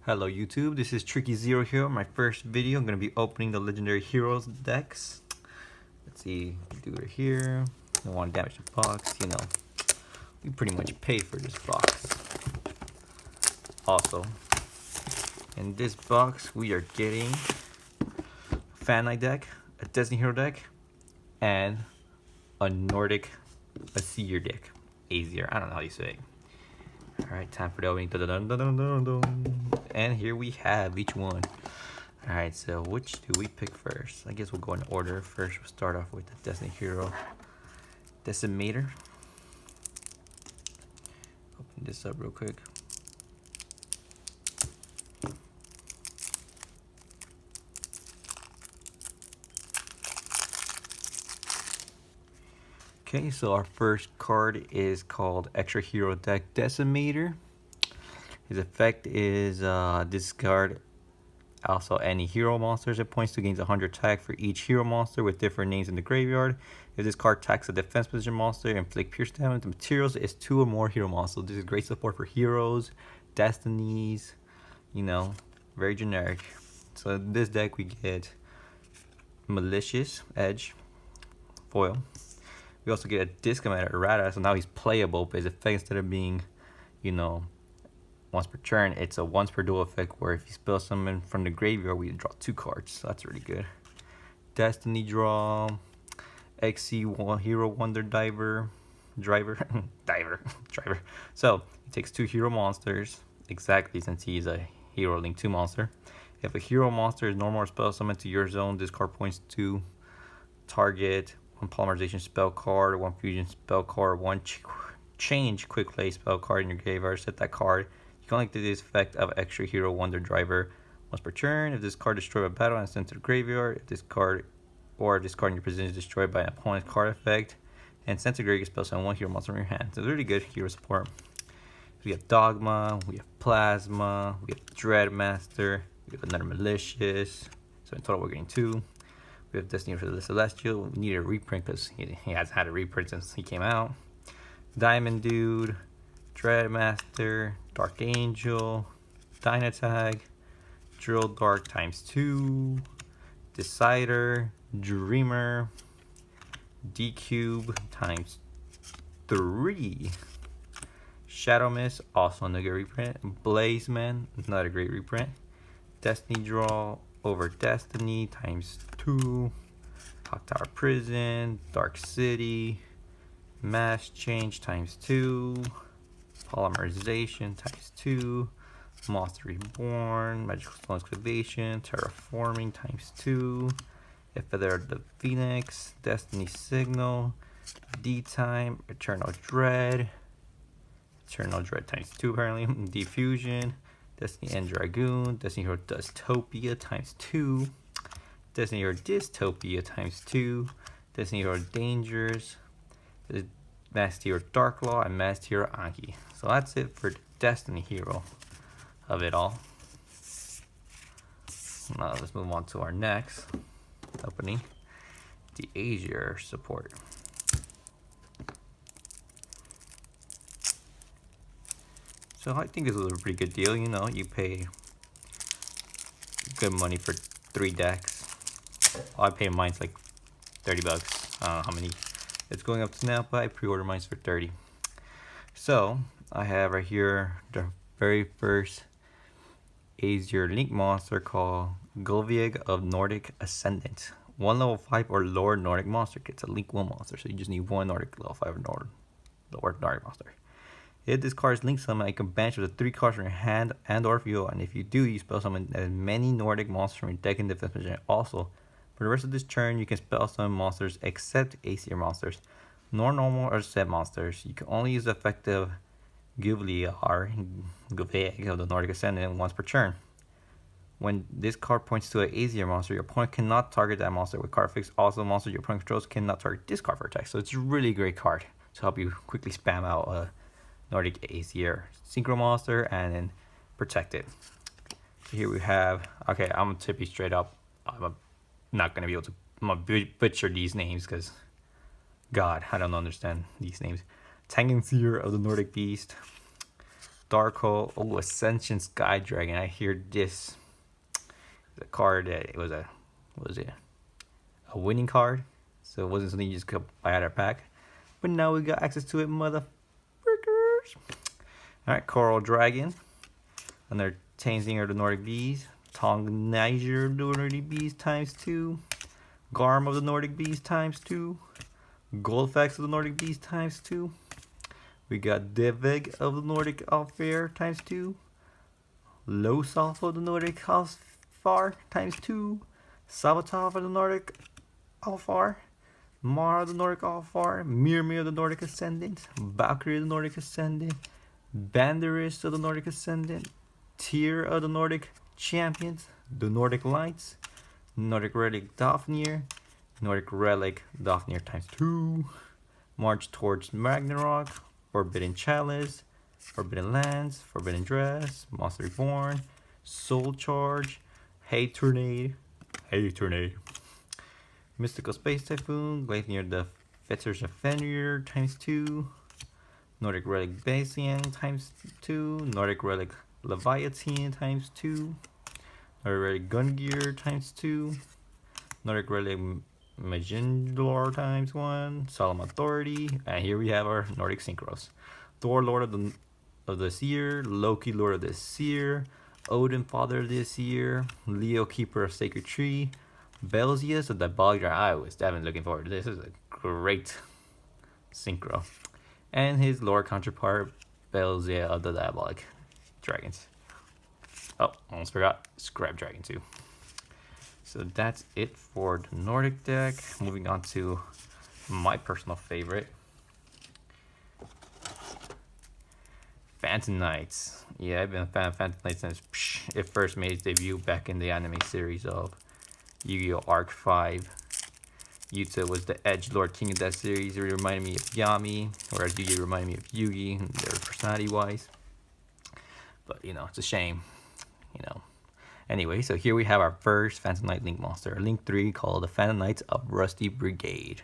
Hello YouTube, this is Tricky Zero here. My first video, I'm going to be opening the Legendary Heroes decks. Let's see, do it here. Don't want to damage the box, you know. We pretty much pay for this box. Also, in this box we are getting a Fan Night deck, a Destiny Hero deck, and a Nordic Azir deck. Azir, I don't know how you say it. Alright, time for the opening. Dun, dun, dun, dun, dun, dun. And here we have each one. Alright, so which do we pick first? I guess we'll go in order. First, we'll start off with the Destiny Hero Decimator. Open this up real quick. Okay, so our first card is called Extra Hero Deck Decimator. His effect is discard also any hero monsters it points to gains 100 attack for each hero monster with different names in the graveyard. If this card attacks a defense position monster and inflict pierce damage, the materials is 2 or more hero monsters. This is great support for heroes, destinies, you know, very generic. So in this deck we get Malicious Edge, foil. We also get a Discommander errata, so now he's playable, but his effect, instead of being, you know, once per turn, it's a once per duel effect where if you spell summon from the graveyard, we draw 2 cards. So that's really good. Destiny draw, XC1 Hero Wonder Driver. So he takes 2 hero monsters, exactly, since he's a Hero Link 2 monster. If a hero monster is normal or spell summoned to your zone, this card points to target 1 polymerization spell card, 1 fusion spell card, 1 change quick play spell card in your graveyard. Set that card. You can only do this effect of Extra Hero Wonder Driver once per turn. If this card is destroyed by battle and sent to the graveyard, if this card in your position is destroyed by an opponent's card effect and sent to the graveyard, spell summon 1 hero monster from your hand. So it's really good hero support. We have Dogma, we have Plasma, we have Dreadmaster, we have another Malicious. So in total we're getting 2. We have Destiny for the Celestial. We need a reprint because he hasn't had a reprint since he came out. Diamond Dude, Dreadmaster, Dark Angel, Dynatag, Drill Dark ×2, Decider, Dreamer, D-Cube ×3, Shadow Mist, also another good reprint, Blazeman, another great reprint, Destiny Draw over Destiny ×2, Hawk Tower Prison, Dark City, Mass Change ×2, Polymerization ×2, Monster Reborn, Magical Stone Excavation, Terraforming ×2, Feather the Phoenix, Destiny Signal, D-Time, Eternal Dread ×2 apparently, Diffusion, Destiny End Dragoon, Destiny Hero Dystopia ×2, Destiny Hero Dystopia ×2, Destiny Hero Dangers, Masked Hero Darklaw, and Masked Hero Anki. So that's it for Destiny Hero of it all. Now let's move on to our next opening, the Azir support. So I think this was a pretty good deal. You know, you pay good money for 3 decks. I pay mine's like 30 bucks. I don't know how many it's going up to now, but I pre-order mine's for 30. So I have right here the very first Azir Link monster called Gulvieg of Nordic Ascendant. 1 level 5 or lower Nordic monster. It's a Link 1 monster, so you just need 1 Nordic level 5 or lower Nordic monster. If this card is Link Summon, you can banish with 3 cards from your hand and or field, and if you do, you spell summon as many Nordic monsters from your deck in defense position. Also, for the rest of this turn, you can spell summon monsters except Azir monsters, nor normal or set monsters. You can only use the effective Gulvieg of the Nordic Ascendant once per turn. When this card points to an Azir monster, your opponent cannot target that monster with card effects. Also, monsters your opponent controls cannot target this card for attack. So it's a really great card to help you quickly spam out a Nordic Azir Synchro monster and then protect it. So here we have, okay, I'm gonna tip you straight up. I'm not gonna be able to, I'm gonna butcher these names because, God, I don't understand these names. Tangenseer of the Nordic Beast, Dark Hole. Oh, Ascension Sky Dragon. I hear this. The card that it was a, what was it? A winning card. So it wasn't something you just could buy out of a pack. But now we got access to it, motherfuckers. Alright, Coral Dragon. Another Tainzinger of the Nordic Bees. Tongnizer of the Nordic Bees times 2. Garm of the Nordic Bees times 2. Goldfax of the Nordic Bees times 2. We got Deveg of the Nordic Alfair times 2. Losalf of the Nordic Alfar times 2. Savatov of the Nordic Alfar. Mar of the Nordic Alfar. Myrmir of the Nordic Ascendant. Valkyrie of the Nordic Ascendant. Banderist of the Nordic Ascendant. Tyr of the Nordic Champions. The Nordic Lights. Nordic Relic Dafnir. Nordic Relic Dafnir times 2. March towards Ragnarok. Forbidden Chalice. Forbidden Lands. Forbidden Dress. Monster Reborn. Soul Charge. Hey Tornade. Hey Tornade. Mystical Space Typhoon. Gleipnir the Fetters of Fenrir times 2. Nordic Relic Basian times 2. Nordic Relic Leviathan times 2. Nordic Relic Gungear times 2. Nordic Relic Magindor times 1. Solemn Authority. And here we have our Nordic Synchros. Thor, Lord of the Seer. Loki, Lord of the Seer. Odin, Father of the Seer. Leo, Keeper of Sacred Tree. Belzius of the Diabolic. I was definitely looking forward to this. This is a great synchro. And his Lord counterpart, Belzia of the Diabolic Dragons. Oh, almost forgot. Scrap Dragon too. So that's it for the Nordic deck. Moving on to my personal favorite. Phantom Knights. Yeah, I've been a fan of Phantom Knights since it first made its debut back in the anime series of Yu-Gi-Oh! Arc 5. Yuta was the edgelord king of that series. It reminded me of Yami, whereas Yu-Gi reminded me of Yugi, their personality-wise. But, you know, it's a shame, you know. Anyway, so here we have our first Phantom Knight Link monster, Link 3, called the Phantom Knights of Rusty Brigade.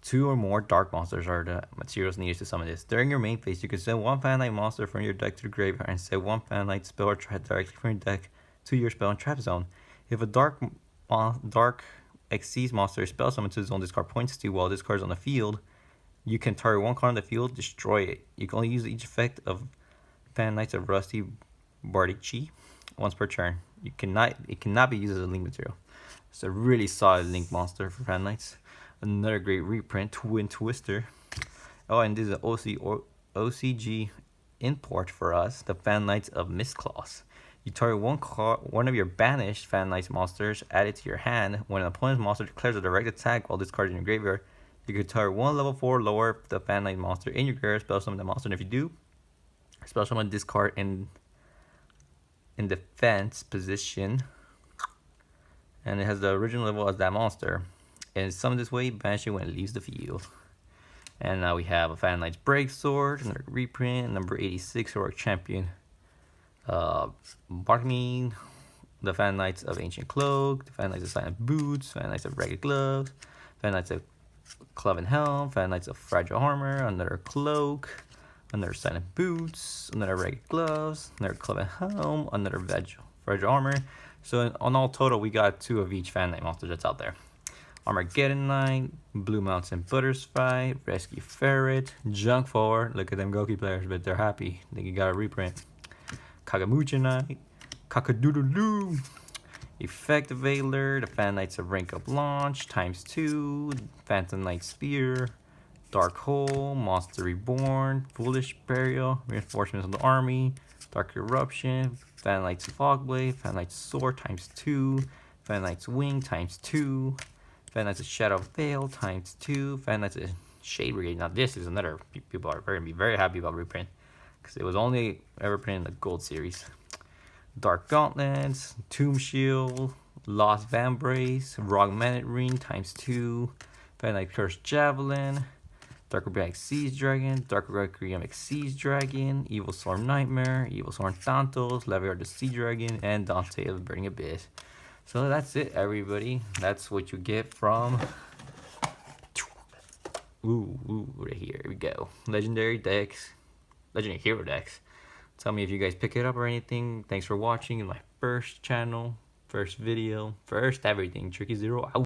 2 or more dark monsters are the materials needed to summon this. During your main phase, you can send 1 Phantom Knight monster from your deck to the graveyard and send 1 Phantom Knight spell or trap directly from your deck to your spell and trap zone. If a dark Xyz monster spell summoned to the zone this card points to while this card is on the field, you can target 1 card on the field, destroy it. You can only use each effect of Phantom Knights of Rusty Bardici once per turn. It cannot be used as a link material. It's a really solid link monster for Phantom Knights. Another great reprint, Twin Twister. Oh, and this is an OCG import for us, the Phantom Knights of Mistclaws. You target one of your banished Phantom Knights monsters, add it to your hand. When an opponent's monster declares a direct attack while this card is in your graveyard, you can target 1 level 4 lower the Phantom Knight monster in your graveyard, spell summon the monster, and if you do, spell summon this card in defense position, and it has the original level as that monster. And summoned this way, banish it when it leaves the field. And now we have a Phantom Knights Breaksword, another reprint, number 86 Heroic Champion. Barkmean, the Phantom Knights of Ancient Cloak, the Phantom Knights of Silent Boots, Phantom Knights of Ragged Gloves, Phantom Knights of Cloven Helm, Phantom Knights of Fragile Armor, another Cloak, another Silent Boots, another Ragged Gloves, another Cloven Helm, another Fragile Armor. So on all total, we got 2 of each Phantom Knight monster that's out there. Armageddon Knight, Blue Mountain Butterfly, Rescue Ferret, Junk Forward. Look at them Goki players, but they're happy. They got a reprint. Kagamucha Knight, Kakadoodaloo, Effective Veiler, the Phantom Knights of Rank Up Launch, times 2, Phantom Knight Spear, Dark Hole, Monster Reborn, Foolish Burial, Reinforcements of the Army, Dark Eruption, Phantom Knights Fogblade, Phantom Knights Sword times 2, Phantom Knights Wing times 2, Phantom Knights of Shadow Veil times 2, Phantom Knights of Shade Brigade. Now this is another, people are going to be very happy about reprint, because it was only ever printed in the Gold series. Dark Gauntlets, Tomb Shield, Lost Vambrace, Rogue Manet Ring times 2, Phantom Knight Cursed Javelin, Dark Requiem Siege Dragon, Dark Requiem Siege Dragon, Evil Storm Nightmare, Evil Storm Thanatos, Leviar the Sea Dragon, and Dante of the Burning Abyss. So that's it, everybody. That's what you get from... right here we go. Legendary decks. Legendary Hero decks. Tell me if you guys pick it up or anything. Thanks for watching my first channel, first video, first everything. Tricky Zero out.